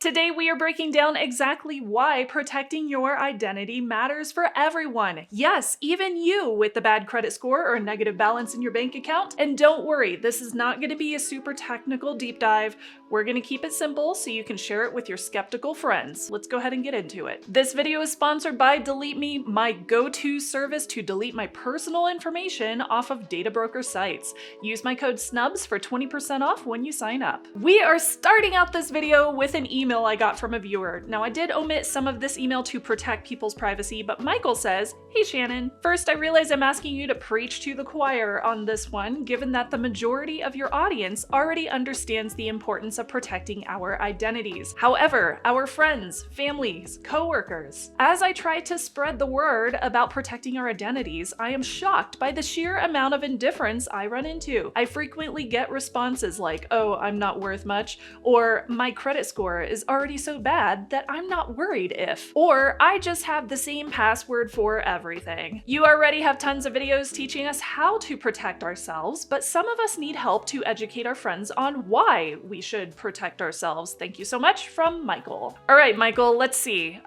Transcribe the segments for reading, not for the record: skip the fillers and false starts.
Today we are breaking down exactly why protecting your identity matters for everyone. Yes, even you with the bad credit score or a negative balance in your bank account. And don't worry, this is not going to be a super technical deep dive. We're going to keep it simple so you can share it with your skeptical friends. Let's go ahead and get into it. This video is sponsored by DeleteMe, my go-to service to delete my personal information off of data broker sites. Use my code SNUBS for 20% off when you sign up. We are starting out this video with an email I got from a viewer. Now I did omit some of this email to protect people's privacy, but Michael says, "Hey Shannon, first I realize I'm asking you to preach to the choir on this one, given that the majority of your audience already understands the importance of protecting our identities. However, our friends, families, coworkers, as I try to spread the word about protecting our identities, I am shocked by the sheer amount of indifference I run into. I frequently get responses like, oh, I'm not worth much, or my credit score is already so bad that I'm not worried if, or I just have the same password for everything. You already have tons of videos teaching us how to protect ourselves, but some of us need help to educate our friends on why we should protect ourselves. Thank you so much," from Michael. All right, Michael, let's see.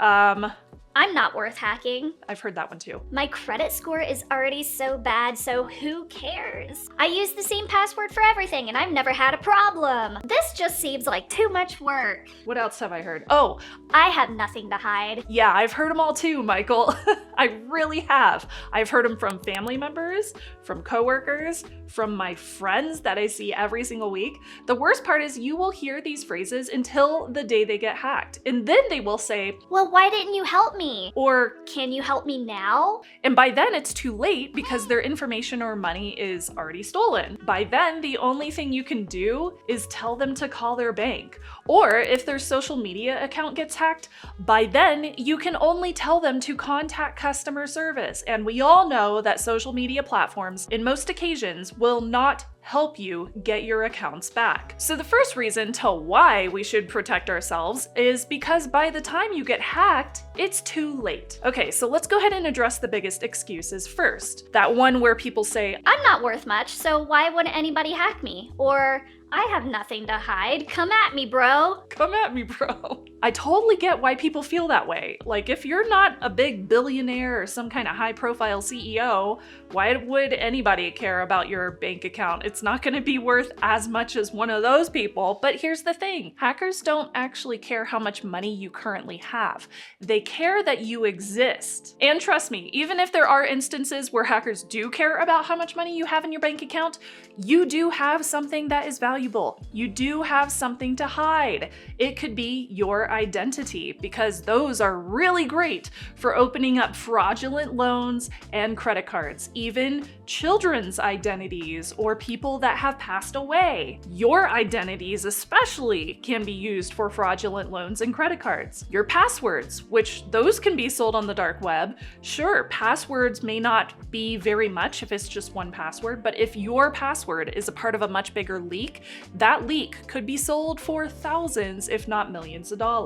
I'm not worth hacking. I've heard that one too. My credit score is already so bad, so who cares? I use the same password for everything and I've never had a problem. This just seems like too much work. What else have I heard? Oh, I have nothing to hide. yeah, I've heard them all too, Michael. I really have. I've heard them from family members, from coworkers, from my friends that I see every single week. The worst part is you will hear these phrases until the day they get hacked. And then they will say, well, why didn't you help me? Or, can you help me now? And by then it's too late because their information or money is already stolen. By then, the only thing you can do is tell them to call their bank. Or if their social media account gets hacked, by then you can only tell them to contact customer service. And we all know that social media platforms, in most occasions, will not help you get your accounts back. So the first reason to why we should protect ourselves is because by the time you get hacked, it's too late. Okay, so let's go ahead and address the biggest excuses first. That one where people say, I'm not worth much, so why wouldn't anybody hack me? Or, I have nothing to hide. Come at me, bro. Come at me, bro. I totally get why people feel that way. Like, if you're not a big billionaire or some kind of high-profile CEO, why would anybody care about your bank account? It's not going to be worth as much as one of those people. But here's the thing. Hackers don't actually care how much money you currently have. They care that you exist. And trust me, even if there are instances where hackers do care about how much money you have in your bank account, you do have something that is valuable. You do have something to hide. It could be your identity, because those are really great for opening up fraudulent loans and credit cards, even children's identities or people that have passed away. Your identities especially can be used for fraudulent loans and credit cards. Your passwords, which those can be sold on the dark web. Sure, passwords may not be very much if it's just one password, but if your password is a part of a much bigger leak, that leak could be sold for thousands, if not millions of dollars.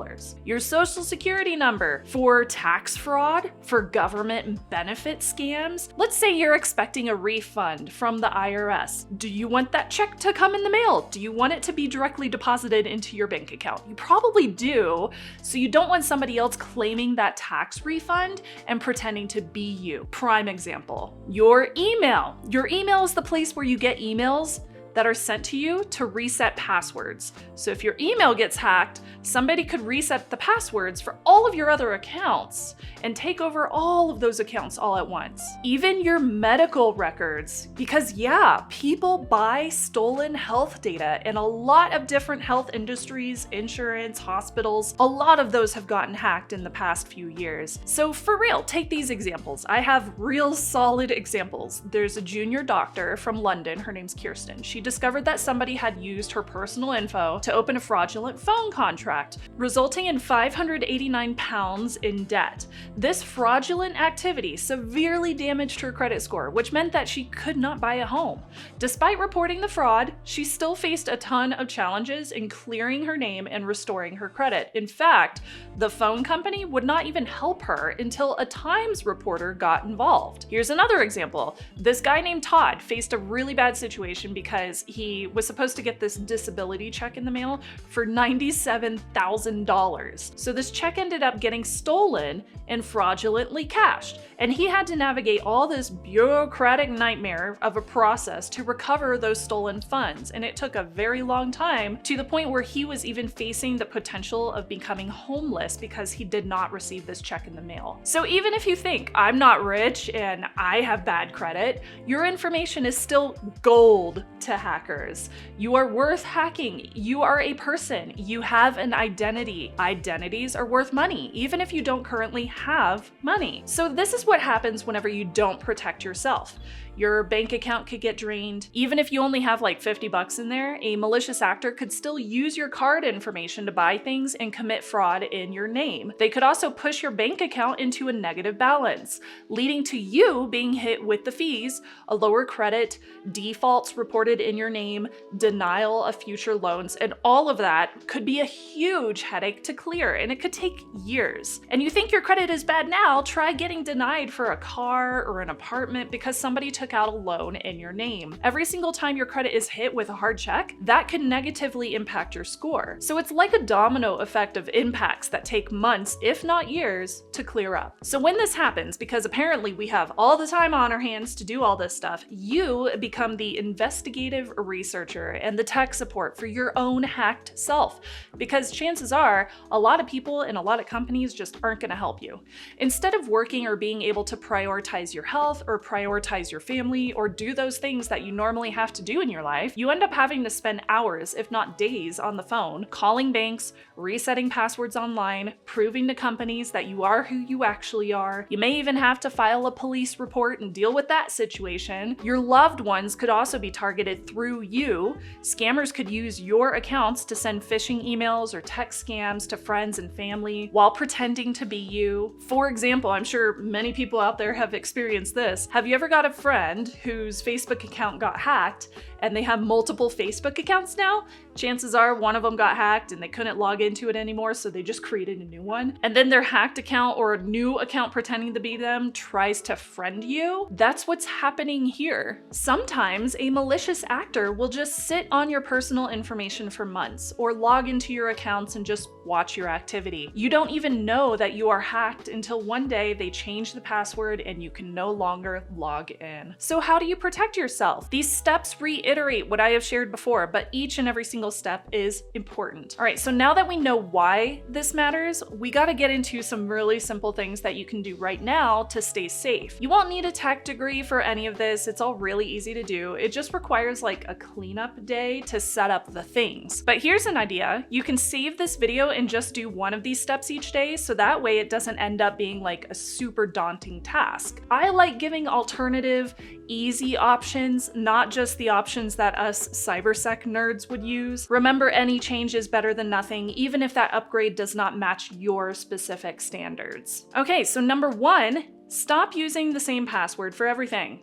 Your social security number for tax fraud, for government benefit scams. Let's say you're expecting a refund from the IRS. Do you want that check to come in the mail? Do you want it to be directly deposited into your bank account? You probably do, so you don't want somebody else claiming that tax refund and pretending to be you. Prime example, your email. Your email is the place where you get emails that are sent to you to reset passwords. So if your email gets hacked, somebody could reset the passwords for all of your other accounts and take over all of those accounts all at once. Even your medical records, because yeah, people buy stolen health data in a lot of different health industries, insurance, hospitals. A lot of those have gotten hacked in the past few years. So for real, take these examples. I have real solid examples. There's a junior doctor from London, her name's Kirsten. She discovered that somebody had used her personal info to open a fraudulent phone contract, resulting in £589 in debt. This fraudulent activity severely damaged her credit score, which meant that she could not buy a home. Despite reporting the fraud, she still faced a ton of challenges in clearing her name and restoring her credit. In fact, the phone company would not even help her until a Times reporter got involved. Here's another example. This guy named Todd faced a really bad situation because guys, he was supposed to get this disability check in the mail for $97,000. So this check ended up getting stolen and fraudulently cashed, and he had to navigate all this bureaucratic nightmare of a process to recover those stolen funds, and it took a very long time, to the point where he was even facing the potential of becoming homeless because he did not receive this check in the mail. So even if you think, I'm not rich and I have bad credit, your information is still gold to hackers. You are worth hacking. You are a person. You have an identity. Identities are worth money, even if you don't currently have money. So this is what happens whenever you don't protect yourself. Your bank account could get drained. Even if you only have like 50 bucks in there, a malicious actor could still use your card information to buy things and commit fraud in your name. They could also push your bank account into a negative balance, leading to you being hit with the fees, a lower credit, defaults reported in your name, denial of future loans, and all of that could be a huge headache to clear, and it could take years. And you think your credit is bad now, try getting denied for a car or an apartment because somebody took out a loan in your name. Every single time your credit is hit with a hard check, that can negatively impact your score. So it's like a domino effect of impacts that take months, if not years, to clear up. So when this happens, because apparently we have all the time on our hands to do all this stuff, you become the investigative researcher and the tech support for your own hacked self. Because chances are, a lot of people and a lot of companies just aren't gonna help you. Instead of working or being able to prioritize your health or prioritize your family or do those things that you normally have to do in your life, you end up having to spend hours, if not days, on the phone, calling banks, resetting passwords online, proving to companies that you are who you actually are. You may even have to file a police report and deal with that situation. Your loved ones could also be targeted through you. Scammers could use your accounts to send phishing emails or text scams to friends and family while pretending to be you. For example, I'm sure many people out there have experienced this. Have you ever got a friend whose Facebook account got hacked and they have multiple Facebook accounts now? Chances are one of them got hacked and they couldn't log into it anymore, so they just created a new one. And then their hacked account or a new account pretending to be them tries to friend you. That's what's happening here. Sometimes a malicious actor will just sit on your personal information for months or log into your accounts and just watch your activity. You don't even know that you are hacked until one day they change the password and you can no longer log in. So how do you protect yourself? These steps reiterate what I have shared before, but each and every single step is important. All right, so now that we know why this matters, we got to get into some really simple things that you can do right now to stay safe. You won't need a tech degree for any of this. It's all really easy to do. It just requires like a cleanup day to set up the things. But here's an idea. You can save this video and just do one of these steps each day, so that way it doesn't end up being like a super daunting task. I like giving alternative, easy options, not just the options that us cybersec nerds would use. Remember, any change is better than nothing, even if that upgrade does not match your specific standards. Okay, so number one, stop using the same password for everything.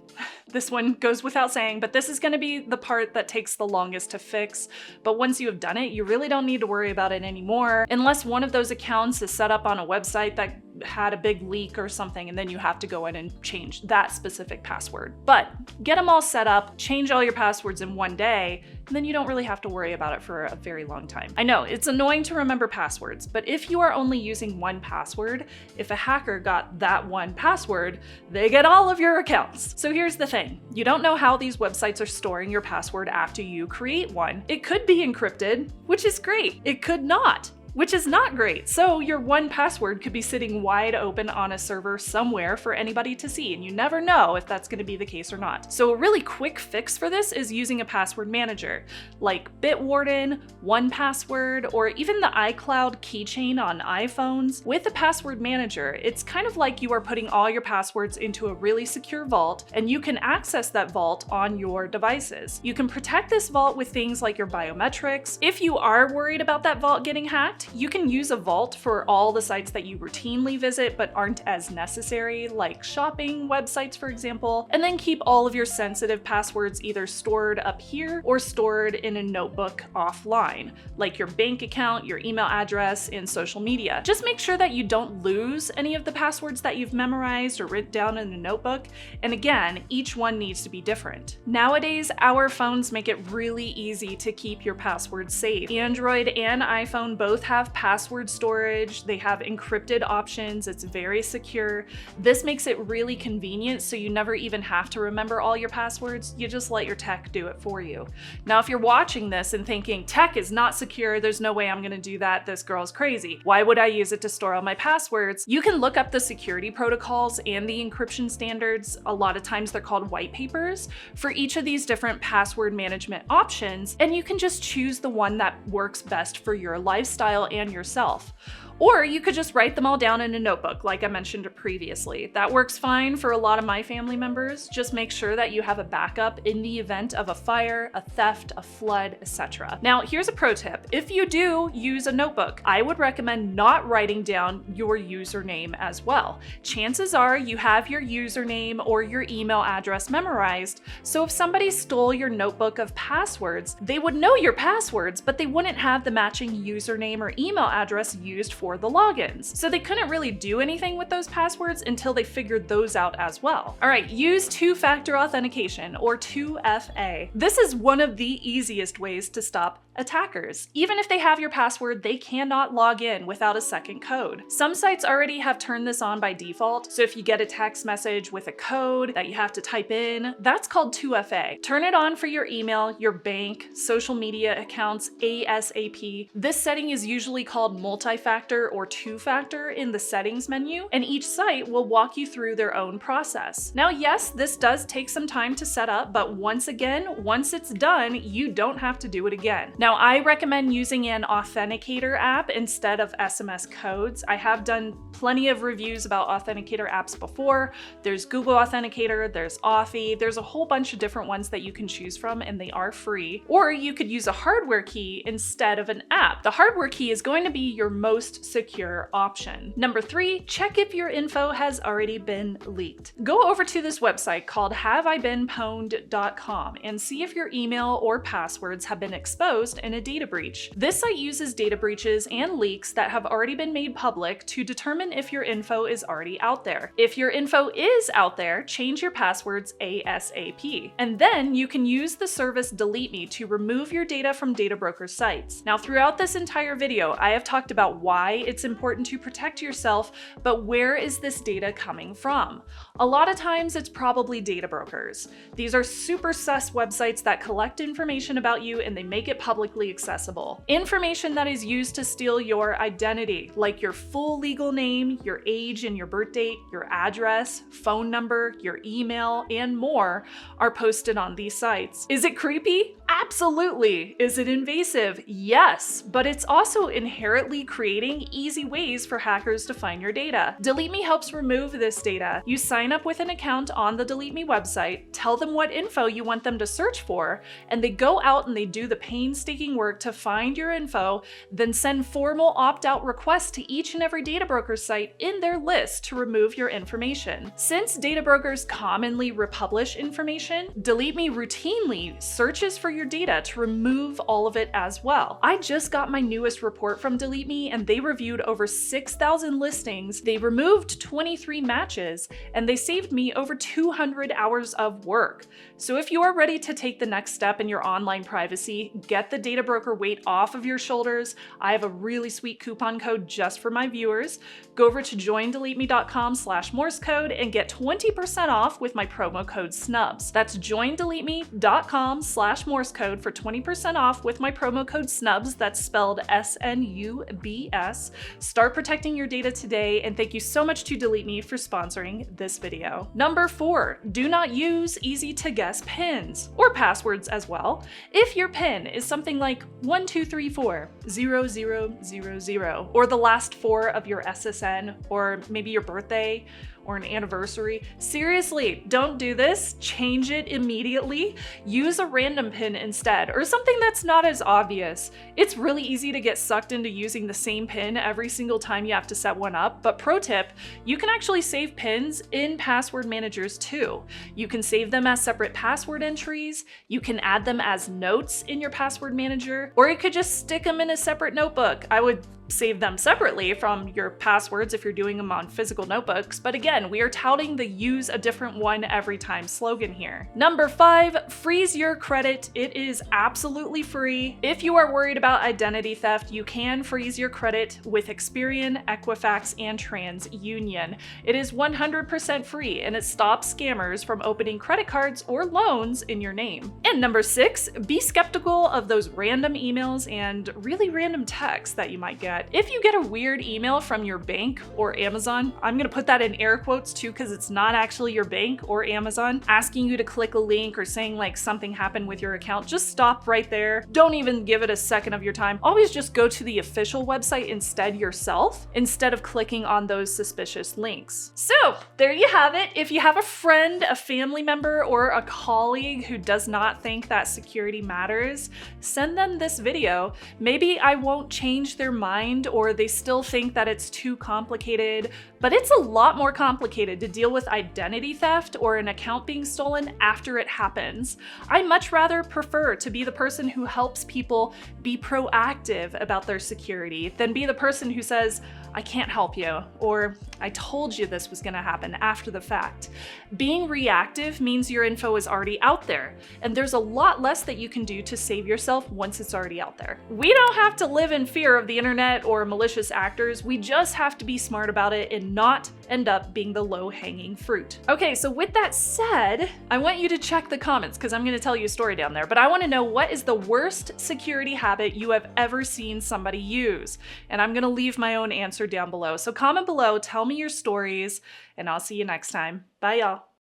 This one goes without saying, but this is going to be the part that takes the longest to fix. But once you have done it, you really don't need to worry about it anymore, unless one of those accounts is set up on a website that had a big leak or something, and then you have to go in and change that specific password. But get them all set up, change all your passwords in one day, and then you don't really have to worry about it for a very long time. I know, it's annoying to remember passwords, but if you are only using one password, if a hacker got that one password, they get all of your accounts. So here's the thing. You don't know how these websites are storing your password after you create one. It could be encrypted, which is great. It could not, which is not great. So your one password could be sitting wide open on a server somewhere for anybody to see, and you never know if that's going to be the case or not. So a really quick fix for this is using a password manager like Bitwarden, 1Password, or even the iCloud keychain on iPhones. With a password manager, it's kind of like you are putting all your passwords into a really secure vault, and you can access that vault on your devices. You can protect this vault with things like your biometrics. If you are worried about that vault getting hacked, Next, you can use a vault for all the sites that you routinely visit but aren't as necessary, like shopping websites, for example, and then keep all of your sensitive passwords either stored up here or stored in a notebook offline, like your bank account, your email address, and social media. Just make sure that you don't lose any of the passwords that you've memorized or written down in a notebook, and again, each one needs to be different. Nowadays, our phones make it really easy to keep your passwords safe. Android and iPhone both have password storage, they have encrypted options, it's very secure. This makes it really convenient, so you never even have to remember all your passwords, you just let your tech do it for you. Now, if you're watching this and thinking, tech is not secure, there's no way I'm gonna do that, this girl's crazy, why would I use it to store all my passwords? You can look up the security protocols and the encryption standards, a lot of times they're called white papers, for each of these different password management options, and you can just choose the one that works best for your lifestyle and yourself. Or you could just write them all down in a notebook, like I mentioned previously. That works fine for a lot of my family members. Just make sure that you have a backup in the event of a fire, a theft, a flood, etc. Now, here's a pro tip. If you do use a notebook, I would recommend not writing down your username as well. Chances are you have your username or your email address memorized, so if somebody stole your notebook of passwords, they would know your passwords, but they wouldn't have the matching username or email address used for the logins. So they couldn't really do anything with those passwords until they figured those out as well. All right, use two-factor authentication, or 2FA. This is one of the easiest ways to stop attackers. Even if they have your password, they cannot log in without a second code. Some sites already have turned this on by default, so if you get a text message with a code that you have to type in, that's called 2FA. Turn it on for your email, your bank, social media accounts ASAP. This setting is usually called multi-factor or two-factor in the settings menu, and each site will walk you through their own process. Now, yes, this does take some time to set up, but once it's done, you don't have to do it again. Now, I recommend using an authenticator app instead of SMS codes. I have done plenty of reviews about authenticator apps before. There's Google Authenticator, there's Authy, there's a whole bunch of different ones that you can choose from, and they are free. Or you could use a hardware key instead of an app. The hardware key is going to be your most secure option. Number 3, check if your info has already been leaked. Go over to this website called haveibeenpwned.com and see if your email or passwords have been exposed in a data breach. This site uses data breaches and leaks that have already been made public to determine if your info is already out there. If your info is out there, change your passwords ASAP. And then you can use the service DeleteMe to remove your data from data broker sites. Now, throughout this entire video, I have talked about why it's important to protect yourself, but where is this data coming from? A lot of times it's probably data brokers. These are super sus websites that collect information about you and they make it publicly accessible. Information that is used to steal your identity, like your full legal name, your age and your birth date, your address, phone number, your email, and more, are posted on these sites. Is it creepy? Absolutely. Is it invasive? Yes, but it's also inherently creating easy ways for hackers to find your data. DeleteMe helps remove this data. You sign up with an account on the DeleteMe website, tell them what info you want them to search for, and they go out and they do the painstaking work to find your info, then send formal opt-out requests to each and every data broker site in their list to remove your information. Since data brokers commonly republish information, DeleteMe routinely searches for your data to remove all of it as well. I just got my newest report from DeleteMe and they reviewed over 6,000 listings, they removed 23 matches, and they saved me over 200 hours of work. So if you are ready to take the next step in your online privacy, get the data broker weight off of your shoulders, I have a really sweet coupon code just for my viewers. Go over to joindeleteme.com/morsecode and get 20% off with my promo code SNUBS. That's joindeleteme.com/morsecode for 20% off with my promo code SNUBS, that's spelled SNUBS. Start protecting your data today, and thank you so much to DeleteMe for sponsoring this video. Number 4, do not use easy to guess PINs, or passwords as well. If your PIN is something like 12340000, or the last 4 of your SSN, or maybe your birthday, or an anniversary. Seriously, don't do this. Change it immediately. Use a random pin instead, or something that's not as obvious. It's really easy to get sucked into using the same pin every single time you have to set one up, but pro tip, you can actually save pins in password managers too. You can save them as separate password entries, you can add them as notes in your password manager, or you could just stick them in a separate notebook. I would save them separately from your passwords if you're doing them on physical notebooks, but again, we are touting the use a different one every time slogan here. Number 5, freeze your credit. It is absolutely free. If you are worried about identity theft, you can freeze your credit with Experian, Equifax, and TransUnion. It is 100% free and it stops scammers from opening credit cards or loans in your name. And number 6, be skeptical of those random emails and really random texts that you might get. If you get a weird email from your bank or Amazon, I'm gonna put that in air quotes too because it's not actually your bank or Amazon, asking you to click a link or saying like something happened with your account, just stop right there. Don't even give it a second of your time. Always just go to the official website instead yourself, instead of clicking on those suspicious links. So there you have it. If you have a friend, a family member, or a colleague who does not think that security matters, send them this video. Maybe I won't change their mind, or they still think that it's too complicated, but it's a lot more complicated to deal with identity theft or an account being stolen after it happens. I much rather prefer to be the person who helps people be proactive about their security than be the person who says, I can't help you, or I told you this was gonna happen after the fact. Being reactive means your info is already out there, and there's a lot less that you can do to save yourself once it's already out there. We don't have to live in fear of the internet or malicious actors, we just have to be smart about it and not end up being the low-hanging fruit. Okay, so with that said, I want you to check the comments because I'm gonna tell you a story down there, but I wanna know what is the worst security habit you have ever seen somebody use? And I'm gonna leave my own answer down below. So comment below, tell me your stories, and I'll see you next time. Bye y'all.